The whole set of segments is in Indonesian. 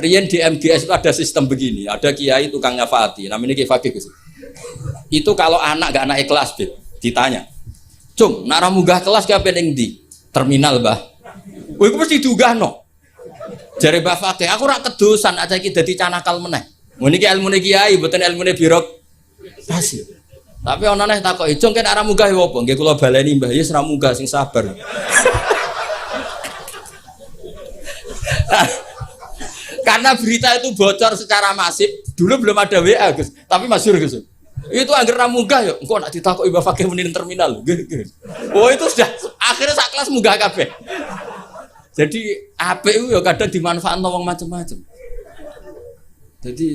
Rian di MGS itu ada sistem begini, ada kiai tukang nyafaati, namanya Kiai Fakih. Itu kalau anak gak naik kelas, ditanya, Cung, nak munggah kelas ke peneng di terminal bah. Wih, aku mesti diunggah no. Jare Mbah Fakih, aku rak kedosan aja iki dadi canakal meneh. Niki ilmune kiai, mboten ilmune birokrasi. Tapi ana neh takoki, Cung, kan arah munggah ya apa? Nggih kula baleni Mbah, ya ora munggah sing sabar. Karena berita itu bocor secara masif, dulu belum ada WA Gus, tapi masyhur Gus. Itu anggar munggah ya, engko nak ditakoki Mbah Fakih muni terminal. Oh itu sudah akhirnya sak kelas munggah kabeh. Jadi apik itu ya kadang dimanfaatkan wong macam-macam. Jadi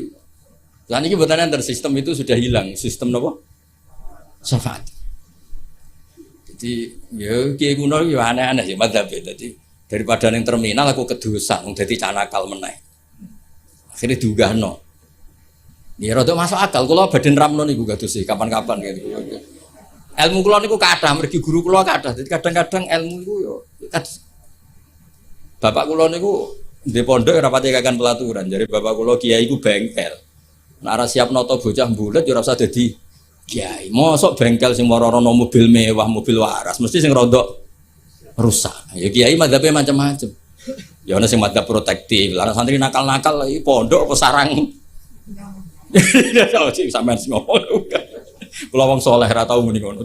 lan iki mboten enter sistem itu sudah hilang, sistem napa? Syafaat. Jadi ya kiai kuno ya aneh-aneh sih madzhab. Jadi daripada ning terminal aku kedosan wong dadi canakal meneh. Akhirnya diunggahno. Ya rada masuk akal kula badhe ramno niku kados kapan-kapan gitu. Ilmu kula niku kathah mergi guru kula kathah. Jadi kadang-kadang ilmu niku yo bapak kula niku di pondok ora pati kakan pelaturan. Jadi bapak kula kiai iku bengkel. Nek ora siap nata bocah mbulet ya ora usah dadi kiai. Mosok bengkel sing moro-rono mobil mewah, mobil waras, mesti sing rodok rusak. Ya kiai madzhabe macam-macam. Ya ana sing madzhab protektif. Lah santri nakal-nakal iki pondok apa sarang. Ya sih sampean ngomong. Kula wong saleh ra tau muni ngono.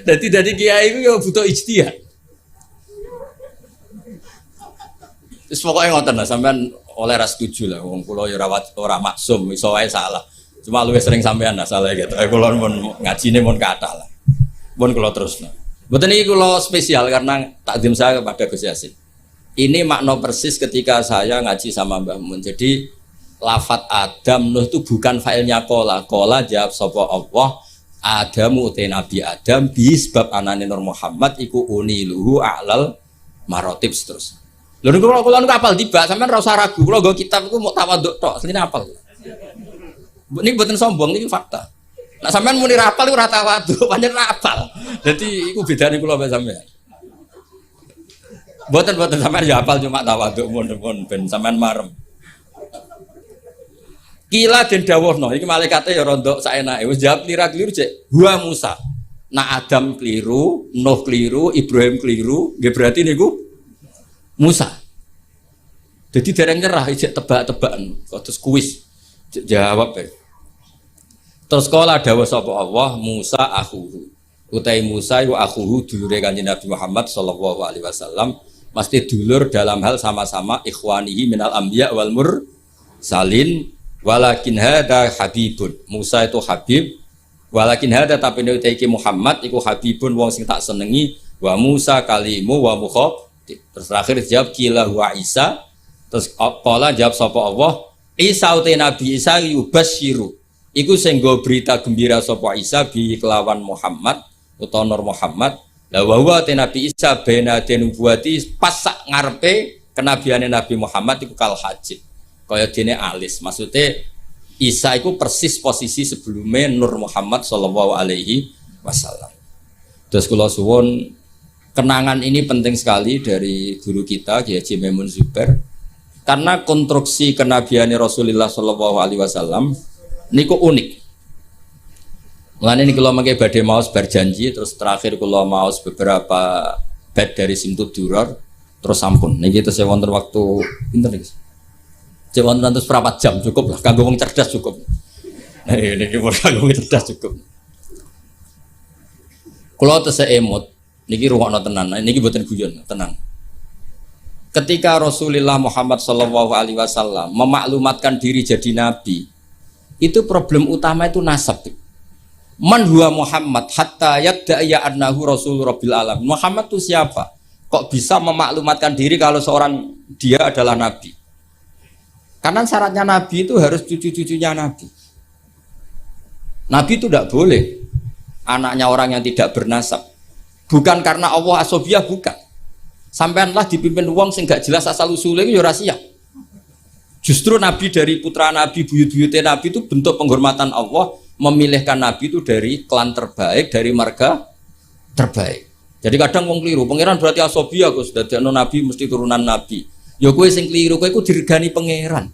Dadi kiai iku ya butuh ijtihad. Wis pokoke ngoten lah sampean oleh ra setuju lah wong kula ya ora maksum iso wae salah. Cuma luwih sering sampean lah salah gitu. Kula mun ngajine mun kathah lah. Mun kula terusno. Mboten iki kula spesial karena takdim saya kepada Gus Yasin. Ini makna persis ketika saya ngaji sama Mbah Mun. Jadi lafat Adam Nuh itu bukan failnya kola jawab sapa Allah Adamu te Nabi Adam bisbab anane Nur Muhammad iku uniluhu a'lal marotib terus. Lha niku kula apal tiba sampean ora usah ragu kula nggo kitab iku mau tawaduk tok asline apal. Niki mboten sombong niki fakta. Nek sampean muni rapal iku ora tawaduk pancen apal. Dadi iku bedane kula mbek sampean. Mboten sampean ya apal cuma tawaduk mun ben sampean marem. Kila den dawuhno iki malaikate ya rondok saenake wis jawab keliru cek huwa Musa. Nah Adam keliru, Nuh keliru, Ibrahim keliru, nggih berarti niku Musa. Jadi dereng nyerah ijek tebak-tebakan kados kuis jawab ya. Terus kala dawuh sapa Allah Musa akhuhu. Utai Musa iku akhuhu dulure Kanjeng Nabi Muhammad sallallahu alaihi wasallam, mesti dulur dalam hal sama-sama ikhwanihi minal anbiya wal mursalin. Walakin hada habibun, Musa itu habib. Walakin hada tapi nek iki Muhammad iku habibun wong sing tak senengi. Wa Musa kalimu wa mukhatib. Terus terakhir jawab kila wa Isa. Terus qala jawab sapa Allah Isa uta Nabi Isa yubasyiru. Iku sing nggo berita gembira sapa Isa bi kelawan Muhammad utawa Nur Muhammad. La wa huwa te Nabi Isa bena denubuati pas sak ngarepe kenabiane Nabi Muhammad iku kal hajib. Kaya dene alis, maksudnya Isa itu persis posisi sebelumnya Nur Muhammad sallallahu alaihi wasallam. Terus kula suwun kenangan ini penting sekali dari guru kita Kiai Haji Maimun Zubair karena konstruksi kenabiane Rasulullah sallallahu alaihi wasallam niku unik. Mulane niki kula mangke badhe maos berjanji terus terakhir kula maos beberapa bait dari Simtud Duror terus sampun. Niki tesih wonten waktu pinten iki? Jaman nanti seperempat jam cukup lah, kanggo wong cerdas cukup. Nah ini kanggo wong cerdas cukup. Kalau tesih emot, niki rungokno tenan, niki mboten guyon, tenan. Ketika Rasulullah Muhammad sallallahu alaihi wasallam memaklumatkan diri jadi nabi, itu problem utama itu nasab. Man huwa Muhammad hatta yadda'a annahu rasul rabbil alamin. Muhammad itu siapa? Kok bisa memaklumatkan diri kalau seorang dia adalah nabi? Karena syaratnya Nabi itu harus cucu-cucunya Nabi. Nabi itu tidak boleh anaknya orang yang tidak bernasab. Bukan karena Allah asobiyah, bukan. Sampaianlah dipimpin wong sing gak jelas asal usulnya itu ya rahasia. Justru Nabi dari putra Nabi, buyut-buyutnya Nabi itu bentuk penghormatan Allah memilihkan Nabi itu dari klan terbaik, dari marga terbaik. Jadi kadang wong keliru, pangeran berarti asobiyah Gus, dadi Nabi mesti turunan Nabi. Ya kowe sing keliru, kowe iku diregani pangeran.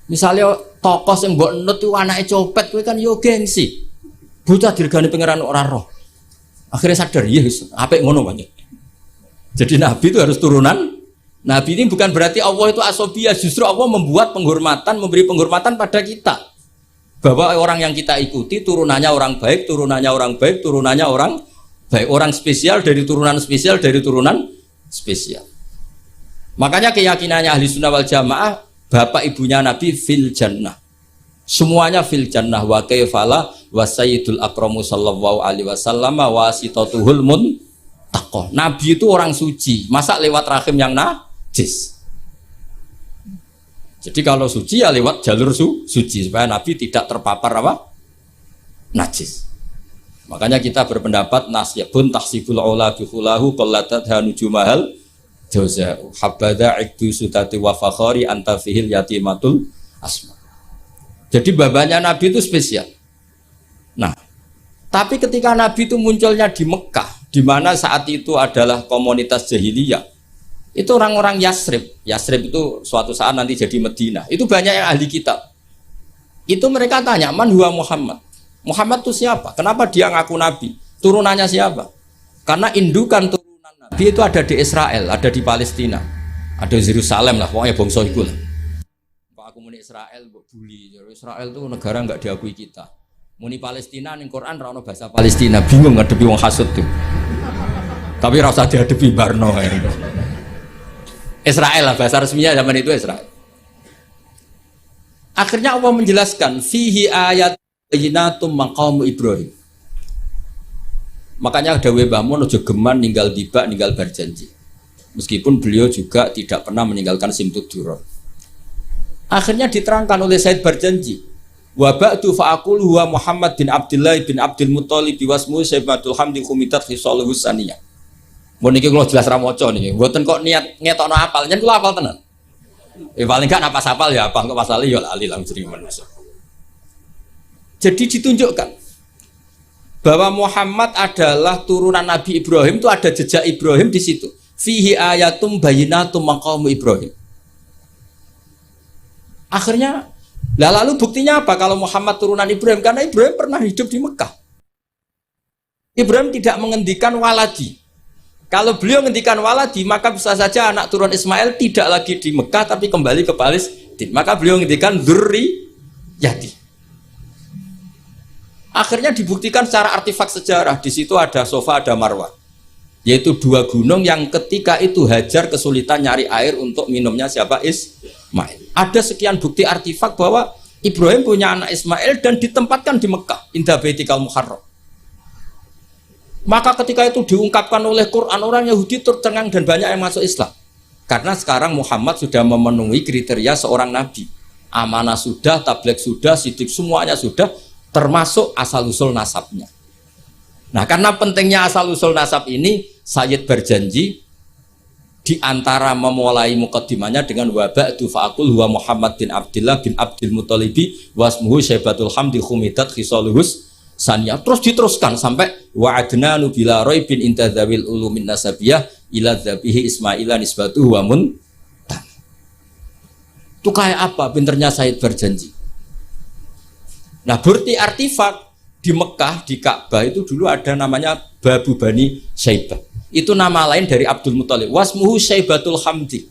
Misalnya tokoh sing mbok nut itu anake copet, kowe kan yo gengsi. Bocah diregani pangeran ora roh. Akhirnya sadar, iya apik ngono banyak. Jadi Nabi itu harus turunan. Nabi ini bukan berarti Allah itu asobiyah, justru Allah membuat penghormatan, memberi penghormatan pada kita. Bahwa orang yang kita ikuti turunannya orang baik, turunannya orang baik, turunannya orang baik, orang spesial dari turunan spesial dari turunan spesial. Makanya keyakinannya ahli sunnah wal jamaah, bapak ibunya Nabi fil jannah, semuanya fil jannah. Wa kaifala wa sayyidul akramu sallallahu alaihi wasallam wa sitatuhul muntaqah. Nabi itu orang suci, masa lewat rahim yang najis? Jadi kalau suci ya lewat jalur suci supaya Nabi tidak terpapar apa? Najis. Makanya kita berpendapat nasyabun tahsibul ula bihulahu qallatat hanujumahal jauza habada ikdu sutati wa fakhari anta fihil yatimatul asma. Jadi babanya Nabi itu spesial. Nah, tapi ketika Nabi itu munculnya di Mekah, di mana saat itu adalah komunitas jahiliyah, itu orang-orang Yasrib. Yasrib itu suatu saat nanti jadi Madinah. Itu banyak yang ahli kitab. Itu mereka tanya, man huwa Muhammad? Muhammad itu siapa? Kenapa dia ngaku Nabi? Turunannya siapa? Karena indukan turunan Nabi itu ada di Israel, ada di Palestina, ada di Yerusalem lah, pokoknya bangsa itu lah. Kalau aku muni Israel, bully. Israel itu negara nggak diakui kita. Muni Palestina, ning Quran ra ono bahasa Palestina, bingung ngadepi wong hasud tuh. Tapi ra usah dihadepi Barno. Israel lah bahasa resminya zaman itu Israel. Akhirnya Allah menjelaskan fihi ayat bayyinatum maqamu Ibrahim. Makanya dawe Mbah Mun aja geman ninggal tiba ninggal berjanji. Meskipun beliau juga tidak pernah meninggalkan simtud duron. Akhirnya diterangkan oleh Said Barjanji. Wa ba'du fa'aqul huwa Muhammad bin Abdullah bin Abdul Muthalib wasmu Syaibatul Hamdi Khumitat Khisaluhu Saniyah. Mun niki kula jelas ra maca niki. Mboten kok niat ngetokno apal, nyen kula apal tenan. Paling gak napas apal ya apa kok pasale ya lali lang sering manusa. Jadi ditunjukkan bahwa Muhammad adalah turunan Nabi Ibrahim, itu ada jejak Ibrahim di situ. Fihi ayatum bayyinatum maqamu Ibrahim. Akhirnya, lalu buktinya apa kalau Muhammad turunan Ibrahim? Karena Ibrahim pernah hidup di Mekah. Ibrahim tidak menghentikan waladi. Kalau beliau menghentikan waladi, maka bisa saja anak turun Ismail tidak lagi di Mekah tapi kembali ke Palestina. Maka beliau menghentikan dzurriyyati. Akhirnya dibuktikan secara artefak sejarah. Di situ ada Sofa, ada Marwah, yaitu dua gunung yang ketika itu Hajar kesulitan nyari air untuk minumnya siapa? Ismail. Ada sekian bukti artefak bahwa Ibrahim punya anak Ismail dan ditempatkan di Mekah, inda baitikal muharram. Maka ketika itu diungkapkan oleh Quran, orang Yahudi tercengang dan banyak yang masuk Islam. Karena sekarang Muhammad sudah memenuhi kriteria seorang nabi. Amanah sudah, tabligh sudah, sidik semuanya sudah, termasuk asal-usul nasabnya. Nah, karena pentingnya asal-usul nasab ini, Sayyid berjanji di antara memulai mukaddimahnya dengan waba'du fa'akul huwa Muhammad bin Abdullah bin Abdul Muthalibi wasmuhu Syaibatul Hamdi Khumidat Khisaluhus Saniyah. Terus diteruskan sampai wa'adna nubila roibin intadzawil ulumin nasabiyah ila dzabihi Ismaila nisbatuhu wa muntah. Itu kayak apa pinternya Sayyid berjanji. Nah, bukti artefak di Mekah, di Ka'bah itu dulu ada namanya Babu Bani Syaibah. Itu nama lain dari Abdul Muthalib. Wasmuhu Syaibatul Hamdi.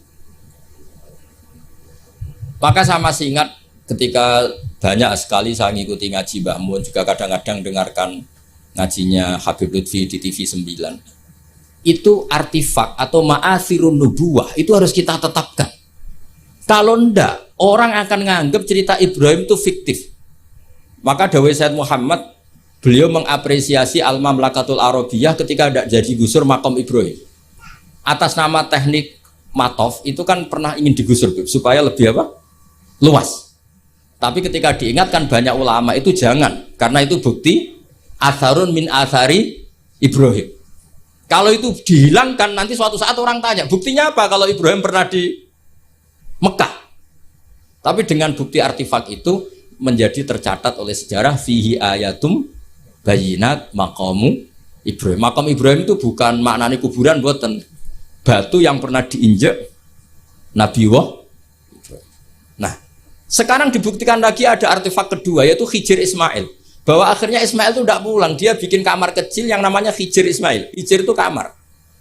Maka saya masih ingat ketika banyak sekali saya ngikuti ngaji Mbah Mun, juga kadang-kadang dengarkan ngajinya Habib Lutfi di TV 9. Itu artefak atau ma'athirun nubuwah, itu harus kita tetapkan. Kalau ndak, orang akan menganggap cerita Ibrahim itu fiktif. Maka dawai Sayyid Muhammad, beliau mengapresiasi Al-Mamlakatul Arabiyah ketika tidak jadi gusur makam Ibrahim. Atas nama teknik matof itu kan pernah ingin digusur supaya lebih apa? Luas. Tapi ketika diingatkan banyak ulama itu jangan, karena itu bukti atharun min athari Ibrahim. Kalau itu dihilangkan nanti suatu saat orang tanya, buktinya apa kalau Ibrahim pernah di Mekah? Tapi dengan bukti artefak itu menjadi tercatat oleh sejarah fihi ayatum bayinat maqamu Ibrahim. Makam Ibrahim itu bukan maknanya kuburan, buatan batu yang pernah diinjak Nabiullah. Nah, sekarang dibuktikan lagi ada artefak kedua yaitu Hijr Ismail. Bahwa akhirnya Ismail itu tidak pulang, dia bikin kamar kecil yang namanya Hijr Ismail. Hijr itu kamar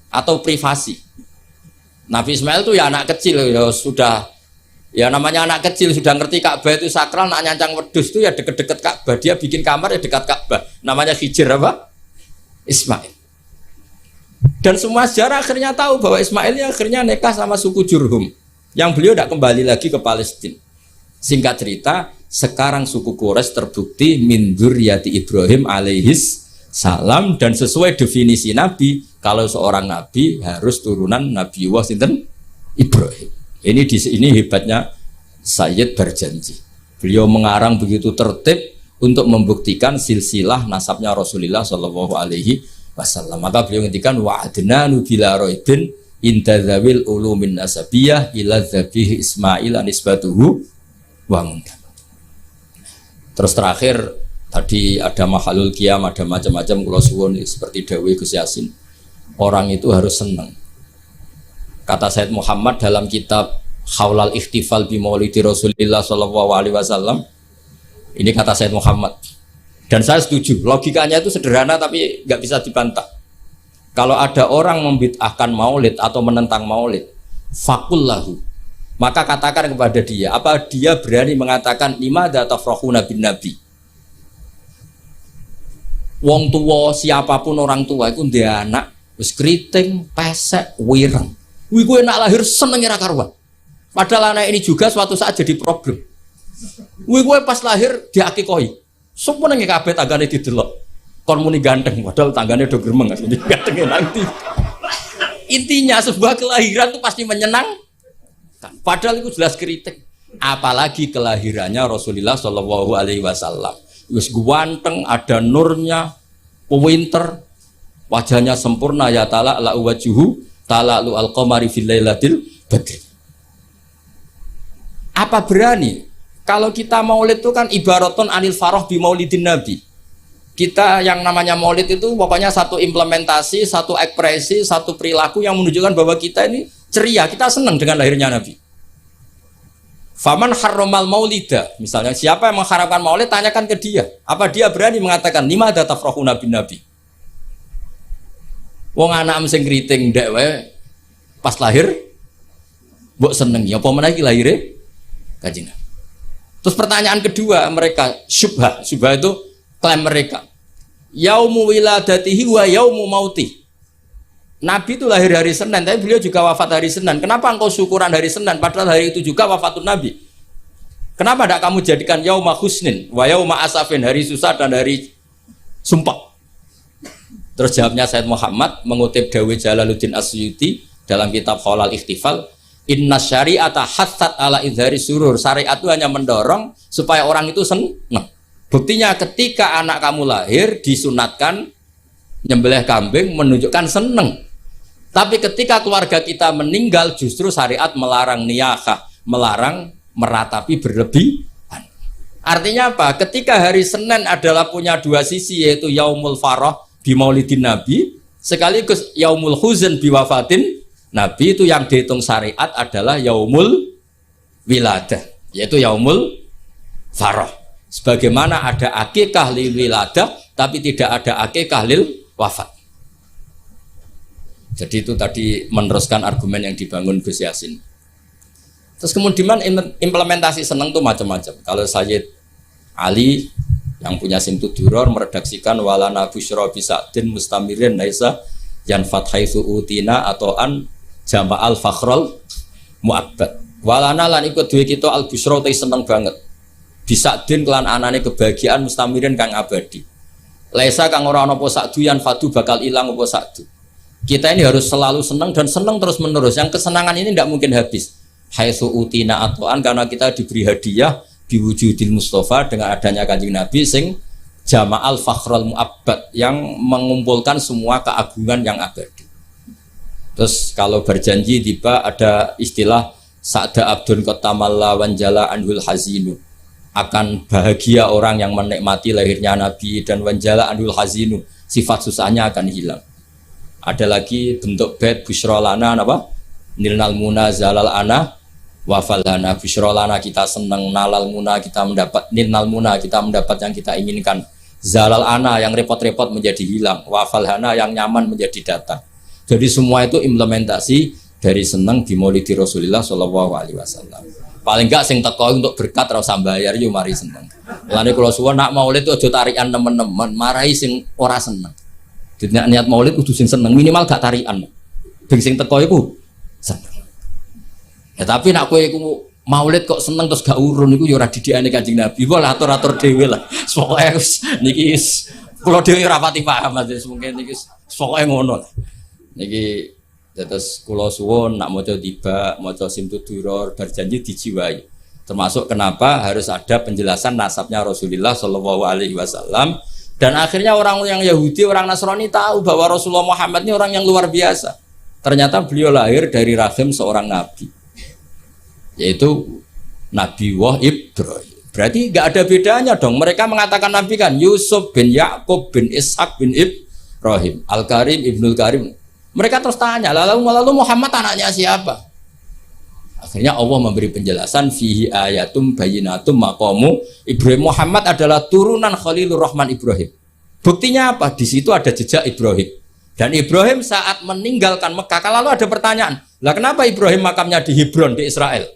atau privasi. Nabi Ismail itu ya anak kecil ya sudah, ya namanya anak kecil sudah ngerti Ka'bah itu sakral, nak nyancang wedhus itu ya deket-deket Ka'bah, dia bikin kamar ya dekat Ka'bah. Namanya Hijr apa? Ismail. Dan semua sejarah akhirnya tahu bahwa Ismail ini akhirnya nikah sama suku Jurhum yang beliau tidak kembali lagi ke Palestina. Singkat cerita, sekarang suku Quraisy terbukti min dzurriyyati Ibrahim alaihis salam, dan sesuai definisi Nabi, kalau seorang Nabi harus turunan Nabiullah sinten Ibrahim. Ini hebatnya Sayyid Barjanji. Beliau mengarang begitu tertib untuk membuktikan silsilah nasabnya Rasulullah Shallallahu Alaihi Wasallam. Maka beliau ngendikan wa'adnanu bila roibin inda zawil ulumin nasabiyah ila zabih Ismail anisbatuhu wa mungkam. Terus terakhir tadi ada mahalul qiyam, ada macam-macam kula suwun seperti dawuh Gus Yasin. Orang itu harus senang. Kata Said Muhammad dalam kitab Haulal Ikhtifal bi Maulidi Rasulillah sallallahu alaihi wasallam. Ini kata Said Muhammad. Dan saya setuju, logikanya itu sederhana tapi nggak bisa dibantah. Kalau ada orang membid'ahkan maulid atau menentang maulid, fakullahu, maka katakan kepada dia, apa dia berani mengatakan limadza tafrakhuna bin nabi? Wong tua, siapapun orang tua itu dia anak wis kriting, pesek, wireng. Kuwi kowe nak lahir seneng ora karuan. Padahal anak ini juga suatu saat jadi problem. Kuwi kowe pas lahir diakikohi. Semua nang kabeh tanggane didelok. Kon muni ganteng, padahal tanggane do gremeng asli gantenge nanti. Intinya sebuah kelahiran itu pasti menyenangkan. Padahal itu jelas kritik. Apalagi kelahirannya Rasulullah Shallallahu Alaihi Wasallam. Wis ganteng, ada nurnya, pinter, wajahnya sempurna ya ta'ala la wajhuhu tala'lu al-qamari fil lailatil badri. Apa berani? Kalau kita maulid itu kan ibaratun anil faroh bi maulidin nabi. Kita yang namanya maulid itu pokoknya satu implementasi, satu ekspresi, satu perilaku yang menunjukkan bahwa kita ini ceria, kita senang dengan lahirnya Nabi. Faman harromal maulida, misalnya siapa yang mengharamkan maulid, tanyakan ke dia. Apa dia berani mengatakan limadza tafrakhuna bin nabi? Wong anak sing kriting ndek wae pas lahir mbok seneng ya apa meneh iki lahire Kanjeng. Terus pertanyaan kedua mereka syubhah itu klaim mereka. Yaumu wiladatihi wa yaumu mauti. Nabi itu lahir hari Senin, tapi beliau juga wafat hari Senin. Kenapa engkau syukuran hari Senin padahal hari itu juga wafatun Nabi? Kenapa tidak kamu jadikan yauma husnin wa yauma asafin, hari susah dan hari sumpah? Terus jawabnya Said Muhammad mengutip dawuh Jalaluddin Asyuti dalam kitab Haulal Ikhtifal, inna syari'ata hatsat ala idhari surur. Syariat itu hanya mendorong supaya orang itu senang. Buktinya ketika anak kamu lahir disunatkan nyembelih kambing menunjukkan senang. Tapi ketika keluarga kita meninggal justru syariat melarang niyahah, melarang meratapi berlebihan. Artinya apa? Ketika hari Senin adalah punya dua sisi, yaitu yaumul farah bi maulidin nabi sekaligus yaumul huzn bi wafatin Nabi, itu yang dihitung syariat adalah yaumul wiladah, yaitu yaumul farah. Sebagaimana ada akikah lil wiladah tapi tidak ada akikah lil wafat. Jadi itu tadi meneruskan argumen yang dibangun Gus Yasin. Terus kemudian implementasi seneng itu macam-macam. Kalau Sayyid Ali yang punya Simtud Duror meredaksikan walana busyra bisa'din mustamirin naisa yan fathaitsu utina atau an jama'al fakhrul mu'abbad. Walana lan ikut duwe kita al busyra te seneng banget. Bisa'din kelan anane kebahagiaan mustamirin kang abadi. Laisa kang ora ana apa sakdu yan fadu bakal ilang apa sakdu. Kita ini harus selalu senang dan senang terus menerus. Yang kesenangan ini tidak mungkin habis. Haitsu utina atoan, karena kita diberi hadiah biwujudil Mustafa dengan adanya Kanjeng Nabi sing jama'al fakhrul mu'abbad yang mengumpulkan semua keagungan yang abadi. Terus kalau berjanji tiba ada istilah sa'da abdun qatamalla wanjala anhul hazinu. Akan bahagia orang yang menikmati lahirnya Nabi dan wanjala anhul hazinu, sifat susahnya akan hilang. Ada lagi bentuk bait busyra lana apa? Nilnal muna zalal ana Wafal lana bisyra lana, kita senang, nalal muna kita mendapat, nilnal muna kita mendapat yang kita inginkan, zalal ana yang repot-repot menjadi hilang, wafal hana yang nyaman menjadi datang. Jadi semua itu implementasi dari senang di maulidi Rasulullah sallallahu alaihi wasallam. Paling enggak sing teko untuk berkat ora usah bayar yo mari seneng. Lane kula suwun nak maulid aja tarikan temen-temen, marahi sing ora seneng. Jadi niat maulid kudu sing seneng, minimal gak tarikan. Ben sing teko iku seneng. Ya tapi nak kowe iku maulid kok seneng terus gak urun iku yo ora didikane Kanjeng Nabi. Wah atur-atur dhewe lah. Pokoke niki kula dhewe ora pati paham Mas, mungkin niki pokoke ngono lah. Niki terus kula suwun nak maca tiba, maca simtud duror berjanji dijiwai. Termasuk kenapa harus ada penjelasan nasabnya Rasulullah Shallallahu alaihi wasallam, dan akhirnya orang yang Yahudi, orang Nasrani tahu bahwa Rasulullah Muhammad ini orang yang luar biasa. Ternyata beliau lahir dari rahim seorang nabi, yaitu Nabi Ibrahim. Berarti nggak ada bedanya dong. Mereka mengatakan nabi kan Yusuf bin Yakub bin Ishak bin Ibrahim, Al-Karim Ibnul Karim. Mereka terus tanya, lalu Muhammad anaknya siapa? Akhirnya Allah memberi penjelasan, fihi ayatum bayinatum maqamu Ibrahim. Muhammad adalah turunan Khalilur Rahman Ibrahim. Buktinya apa? Di situ ada jejak Ibrahim. Dan Ibrahim saat meninggalkan Mekah, lalu ada pertanyaan, lah kenapa Ibrahim makamnya di Hebron di Israel?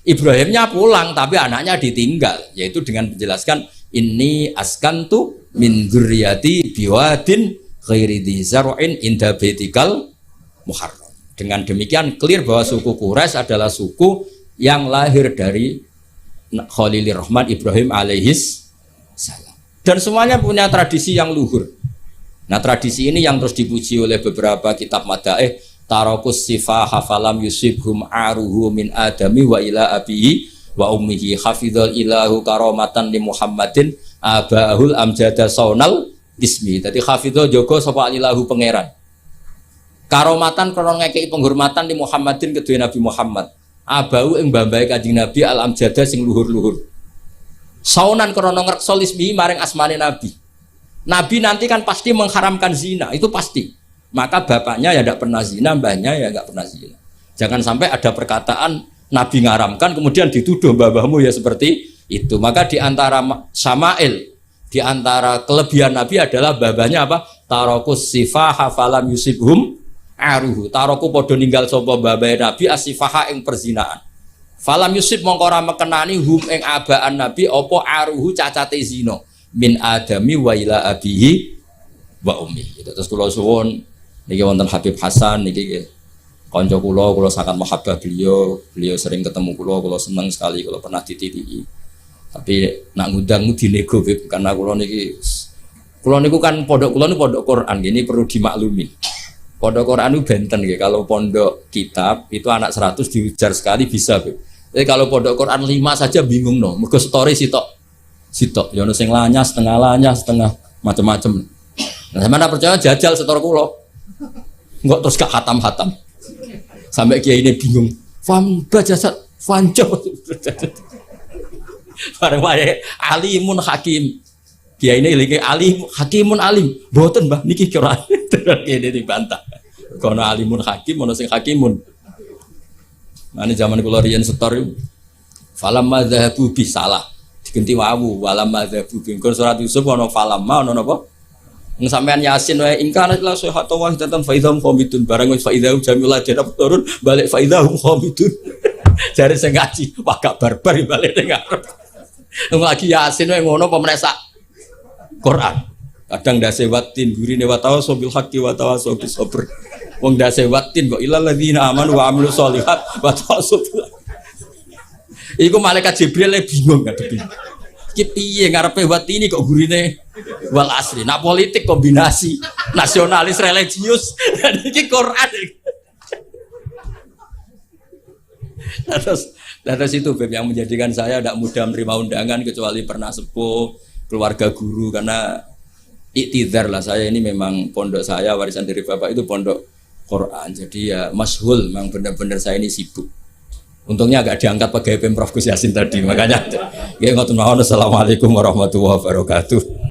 Ibrahimnya pulang tapi anaknya ditinggal, yaitu dengan menjelaskan inni askantu min dzurriyyati biwadin ghairi dzi zar'in inda baitikal muharram. Dengan demikian clear bahwa suku Quraisy adalah suku yang lahir dari Khalilur Rahman Ibrahim alaihis salam. Dan semuanya punya tradisi yang luhur. Nah, tradisi ini yang terus dipuji oleh beberapa kitab madaih, tarakus sifah hafalam yusibhum aruhu min adami wa ila abihi wa ummihi hafidhal ilahu karamatan li Muhammadin abahul amjada saunal ismi. Tadi hafidho jogo sapa alilahu pangeran. Karomatan krono ngekeki penghormatan di Muhammadin kedue Nabi Muhammad. Abau ing mbambahe Kanjeng Nabi al amjada sing luhur-luhur. Saunan krono ngrekso ismi maring asmane Nabi. Nabi nanti kan pasti mengharamkan zina, itu pasti. Maka bapaknya ya tidak pernah zina, mbahnya ya enggak pernah zina. Jangan sampai ada perkataan Nabi ngaramkan kemudian dituduh babahmu ya seperti itu. Maka di antara Syama'il, di antara kelebihan Nabi adalah babanya apa? Tarakus sifah hafalam yusibhum aruhu. Taraku podo ninggal sapa babahe Nabi asifaha ing perzinaan. Falam yusib mongko ora mekenani hum ing abaan Nabi apa aruhu cacate zina min adami wa ila abihi wa ummi. Terus kula suwun niki wonten Habib Hasan niki kanca kula sangat mahabbah beliau sering ketemu kula seneng sekali kula pernah dititiki. Tapi nak ngundang dinego karena kula niku kan pondok Quran, ini perlu dimaklumi. Pondok Quran itu benten nggih. Kalau pondok kitab itu anak 100 diujar sekali bisa, Beb. Tapi kalau pondok Quran 5 saja bingung no. Mergo story sitok. Ya ono sing lanyah, setengah macam-macam. Nah, sampeyan percaya jajal setor kula. Enggak terus gak hatam-hatam. Sampai kiai ini bingung. Fam bajasat fanjo. Bareng wae alimun hakim. Kiai ini lagi alim hakimun alim. Mboten Mbah niki kira kene dibantah. Kono alimun hakim ono sing hakimun. Mane zaman kula riyen setor falam madzhabu bi salah. Digenti wawu walam madzhabu bi surat Yusuf ono falamma ono napa? Wong sampean Yasin wae ingkana la sahatu wa hidatan faidhum khamidun barang wis faidhum jamila jenab turun balik faidhum khamidun. Jare sing ngaji wah gak barbar balik ning arep. Lagi Yasin wae ngono pemeresa Quran. Kadang dase watin gurine wa tawassul bil haqqi wa tawassul bis sabr. Wong dase watin kok ilal ladzina amanu wa amilus sholihat wa tawassul. Iku malaikat Jibril bingung ngadepi. Iki piye ngarepe watini kok gurine wal asli. Nak politik kombinasi nasionalis religius dan iki Quran. Terus itu Beb yang menjadikan saya tidak mudah menerima undangan kecuali pernah sepuh keluarga guru, karena iktidar lah saya ini memang pondok saya warisan dari bapak itu pondok Quran, jadi ya masyhul memang benar-benar saya ini sibuk. Untungnya agak diangkat pegawai Pemprov Gus Yasin tadi, makanya ya ngoten mawon. Assalamualaikum warahmatullahi wabarakatuh.